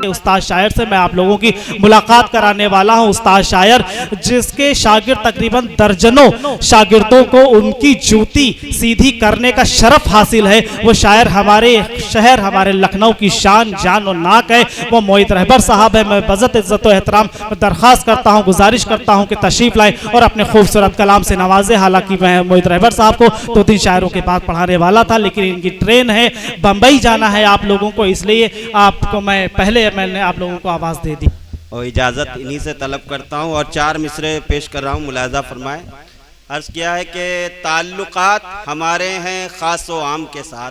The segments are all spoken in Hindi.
उस्ताद शायर से मैं आप लोगों की मुलाकात कराने वाला हूं। उस्ताद शायर जिसके शागिर्द तकरीबन दर्जनों शागिर्दों को उनकी जूती सीधी करने का शरफ हासिल है, वो शायर हमारे शहर हमारे लखनऊ की शान जान और नाक है, वो मोहित रहबर साहब है। मैं बज़त इज़्ज़त व एहतराम दरख्वास्त करता हूँ, गुजारिश करता हूँ कि तशरीफ लाएं और अपने खूबसूरत कलाम से नवाजे। हालांकि मैं मोहित रहबर साहब को 2-3 शायरों के पास पढ़ाने वाला था, लेकिन इनकी ट्रेन है, बम्बई जाना है आप लोगों को, इसलिए आपको मैंने आप लोगों को आवाज़ दे दी और इजाज़त इन्हीं से तलब करता हूँ और 4 मिसरे पेश कर रहा हूँ, मुलाहज़ा फरमाएं। अर्ज़ किया है कि ताल्लुकात हमारे हैं ख़ास व आम के साथ,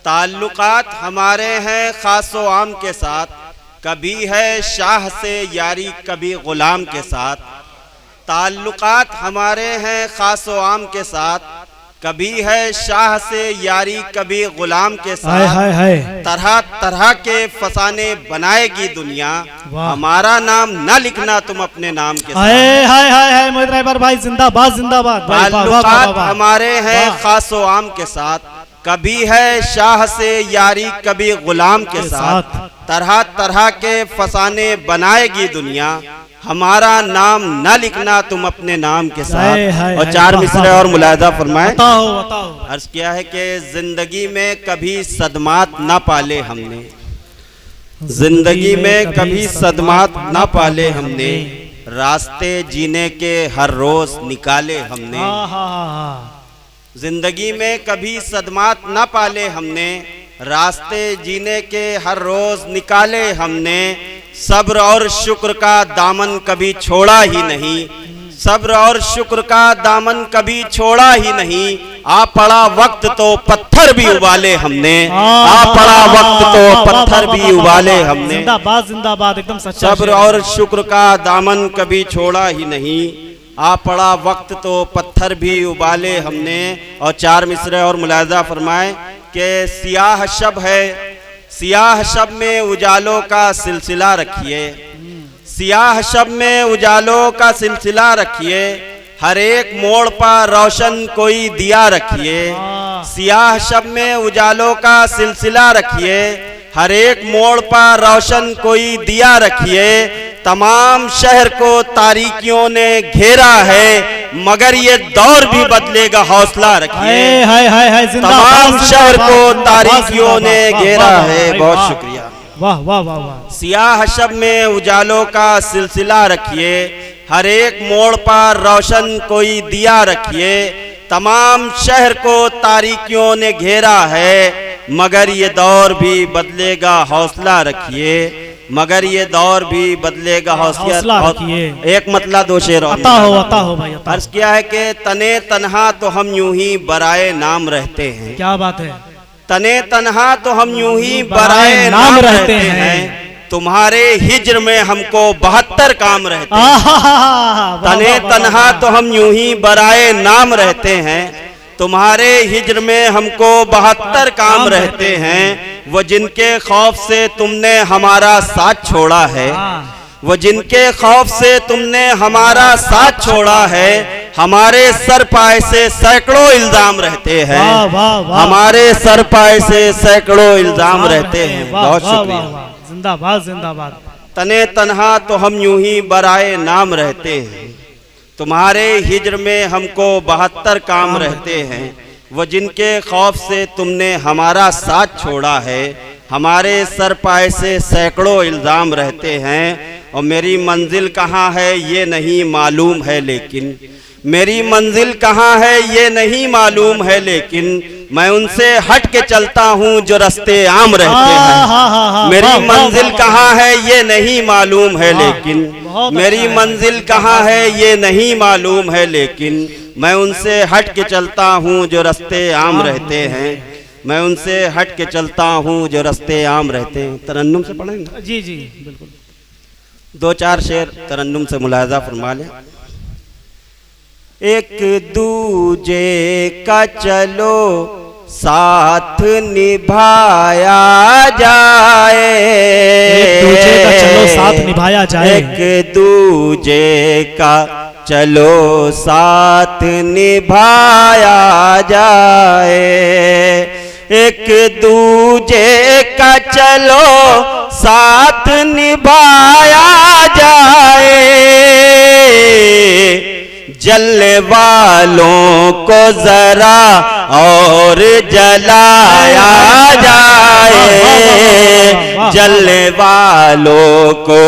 ताल्लुकात हमारे हैं ख़ास व आम के साथ, कभी है शाह से यारी कभी ग़ुलाम के साथ। ताल्लुकात हमारे हैं ख़ास व आम के साथ, कभी है शाह से यारी कभी ग़ुलाम के साथ। तरह तरह के फसाने बनाएगी दुनिया, हमारा नाम न लिखना तुम अपने नाम के साथ। मोहित रहबर भाई जिंदाबाद जिंदाबाद। ताल्लुकात हमारे हैं ख़ास व आम के साथ, कभी है शाह से यारी कभी ग़ुलाम के साथ। तरह तरह के फसाने बनाएगी दुनिया, हमारा नाम न लिखना तुम अपने नाम के साथ। और 4 मिसरे और मुलाहज़ा फरमाएं। अर्ज़ किया है कि जिंदगी में कभी सदमात ना पाले हमने, जिंदगी में कभी सदमात ना पाले हमने, रास्ते जीने के हर रोज निकाले हमने। जिंदगी में कभी सदमात ना पाले हमने, रास्ते जीने के हर रोज निकाले हमने। सब्र और शुक्र का दामन कभी छोड़ा ही नहीं, सब्र और शुक्र का दामन कभी छोड़ा ही नहीं। आ पड़ा वक्त तो पत्थर भी उबाले हमने, आ पड़ा वक्त तो पत्थर भी उबाले हमने। जिंदाबाद जिंदाबाद, एकदम सच्चा। सब्र और शुक्र का दामन कभी छोड़ा ही नहीं, आ पड़ा वक्त तो पत्थर भी उबाले हमने। और 4 मिसरे और मुलाहज़ा फरमाएं कि सियाह शब है, सियाह शब में उजालों का सिलसिला रखिए, सियाह शब में उजालों का सिलसिला रखिए। हर एक मोड़ पर रोशन कोई दिया रखिए, सियाह शब में उजालों का सिलसिला रखिए। हर एक मोड़ पर रोशन कोई दिया रखिए। तमाम शहर को तारीकियों ने घेरा है, मगर ये दौर भी बदलेगा हौसला रखिए। तमाम शहर को तारीकियों ने घेरा है। बहुत शुक्रिया। वाह वाह वाह वाह। सियाह शब में उजालों का सिलसिला रखिए, हर एक मोड़ पर रोशन कोई दिया रखिए। तमाम शहर को तारीकियों ने घेरा है, मगर ये दौर भी बदलेगा हौसला रखिए, मगर ये दौर भी बदलेगा हौसला रखिए। एक मतला 2 शेर अता हो भाई। अर्ज़ किया है कि तने तन्हा तो हम यूं ही बराए नाम रहते हैं। क्या बात है। तने तन्हा तो हम यूं ही बराए नाम रहते हैं, तुम्हारे हिज्र में हमको 72 काम रहते हैं। तने तन्हा तो हम यूं ही बराए नाम रहते हैं, तुम्हारे हिज्र में हमको 72 काम रहते हैं। वो जिनके खौफ से तुमने हमारा साथ छोड़ा है, वो जिनके खौफ से तुमने हमारा साथ छोड़ा है। हमारे सर पाए से सैकड़ों इल्जाम रहते हैं, हमारे सर पाए से सैकड़ों इल्जाम रहते हैं। बहुत शुक्रिया। जिंदाबाद जिंदाबाद। तने तन्हा तो हम यूं ही बराए नाम रहते हैं, तुम्हारे हिज्र में हमको 72 काम रहते हैं। वो जिनके खौफ से तुमने हमारा साथ छोड़ा है, हमारे सर पाए से सैकड़ों इल्जाम रहते हैं। और मेरी मंजिल कहाँ है ये नहीं मालूम है, लेकिन मेरी मंजिल कहाँ है ये नहीं मालूम है, लेकिन मैं उनसे हट के चलता हूँ जो रास्ते आम रहते हैं। मेरी मंजिल कहाँ है ये नहीं मालूम है, लेकिन मेरी मंजिल कहाँ है ये नहीं मालूम है, लेकिन मैं उनसे हट के चलता हूँ जो रास्ते आम रहते हैं। मैं उनसे हट के चलता हूँ जो रास्ते आम रहते हैं। तरन्नुम से पढ़ेंगे? जी जी बिल्कुल। 2-4 शेर तरन्नुम से मुलाहज़ा फरमा लें। एक दूजे का चलो साथ निभाया जाए, एक दूजे का चलो साथ निभाया जाए, एक दूजे का चलो साथ निभाया जाए। एक दूजे का चलो साथ निभाया जाए, जलने वालों को जरा और जलाया जाए, जलने वालों को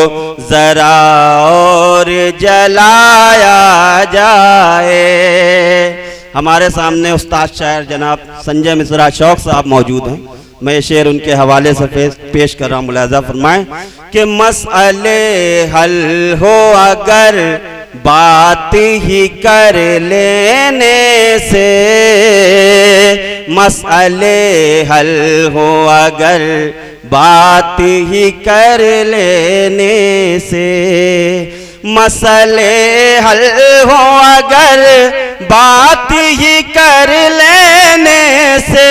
जरा और जलाया जाए। हमारे सामने उस्ताद शायर जनाब संजय मिश्रा शौक साहब मौजूद हैं। मैं ये शेर उनके हवाले से पेश कर रहा हूँ, मुलाज़ा फरमाएं कि मसले हल हो अगर बात ही कर लेने से, मसले हल हो अगर बात ही कर लेने से, मसले हल हो अगर बात ही कर लेने से,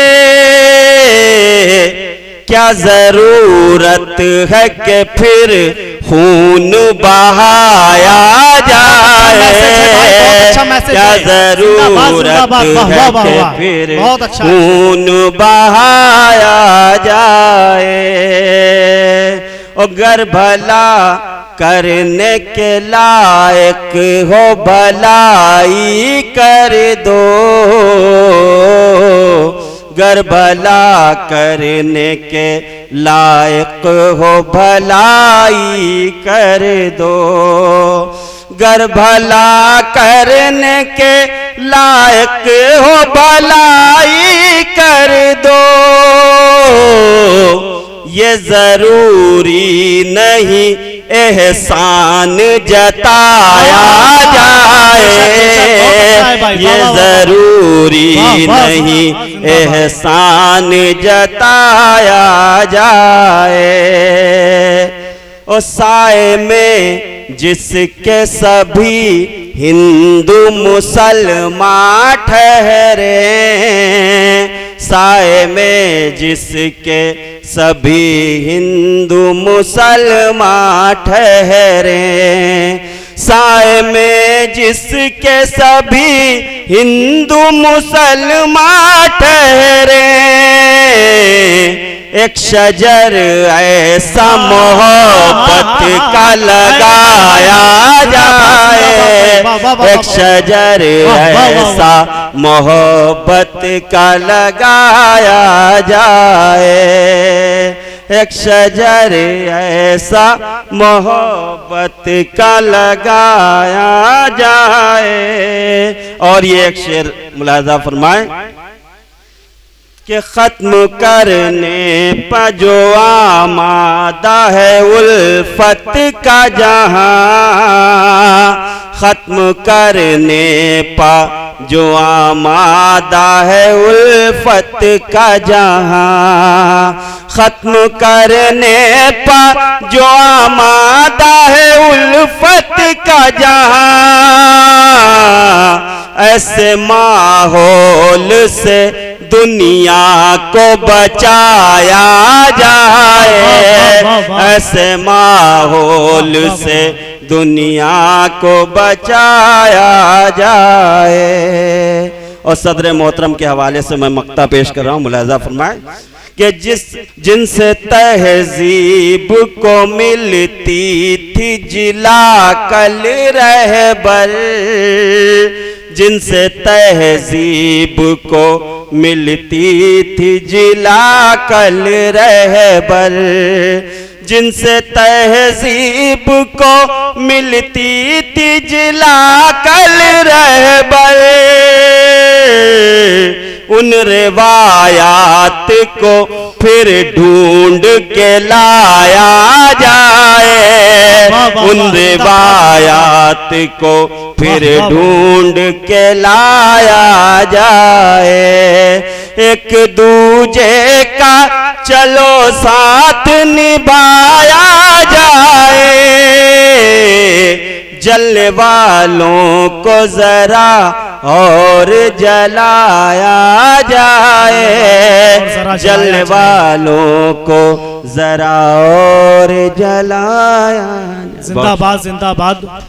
क्या जरूरत है कि फिर खून बहाया जाए, क्या जरूरत है कि फिर खून बहाया जाए। अगर भला करने के लायक हो भलाई कर दो, गर भला करने के लायक हो भलाई कर दो, गर भला करने के लायक हो भलाई कर दो, ये जरूरी नहीं एहसान जताया जाए, ये जरूरी नहीं एहसान जताया जाए। और साए में जिसके सभी हिंदू मुसलमान ठहरे, साए में जिसके सभी हिंदू मुसलमान ठहरे, साए में जिसके सभी हिंदू मुसलमान ठहरे, एक शजर ऐसा मोहब्बत का लगाया जाए, एक शजर ऐसा मोहब्बत का लगाया जाए, एक शजर ऐसा मोहब्बत का लगाया जाए। और ये एक शेर मुलाज़ा फरमाएं कि खत्म करने पर जो आमादा है उल्फत का जहां, खत्म करने पर जो आमादा है उल्फत का जहां, खत्म करने पर जो आमादा है उल्फत का जहां, ऐसे माहौल से दुनिया को बचाया जाए, ऐसे माहौल से दुनिया को बचाया जाए। और सदर मोहतरम के हवाले से मैं मक्ता पेश कर रहा हूँ, मुलाज़ा फरमाएं कि जिनसे तहजीब को मिलती थी जिला कल रहबर, जिनसे तहजीब को मिलती थी जिला कल रहबर, जिनसे तहजीब को मिलती थी जिला कल रहबर, उन रिवायात को फिर ढूंढ के लाया जाए, उन रिवायात को फिर ढूंढ के लाया जाए, एक दूजे का चलो साथ निभाया जाए, जलने वालों को जरा और जलाया जाए, जलने वालों को जरा और जलाया। जिंदाबाद जिंदाबाद।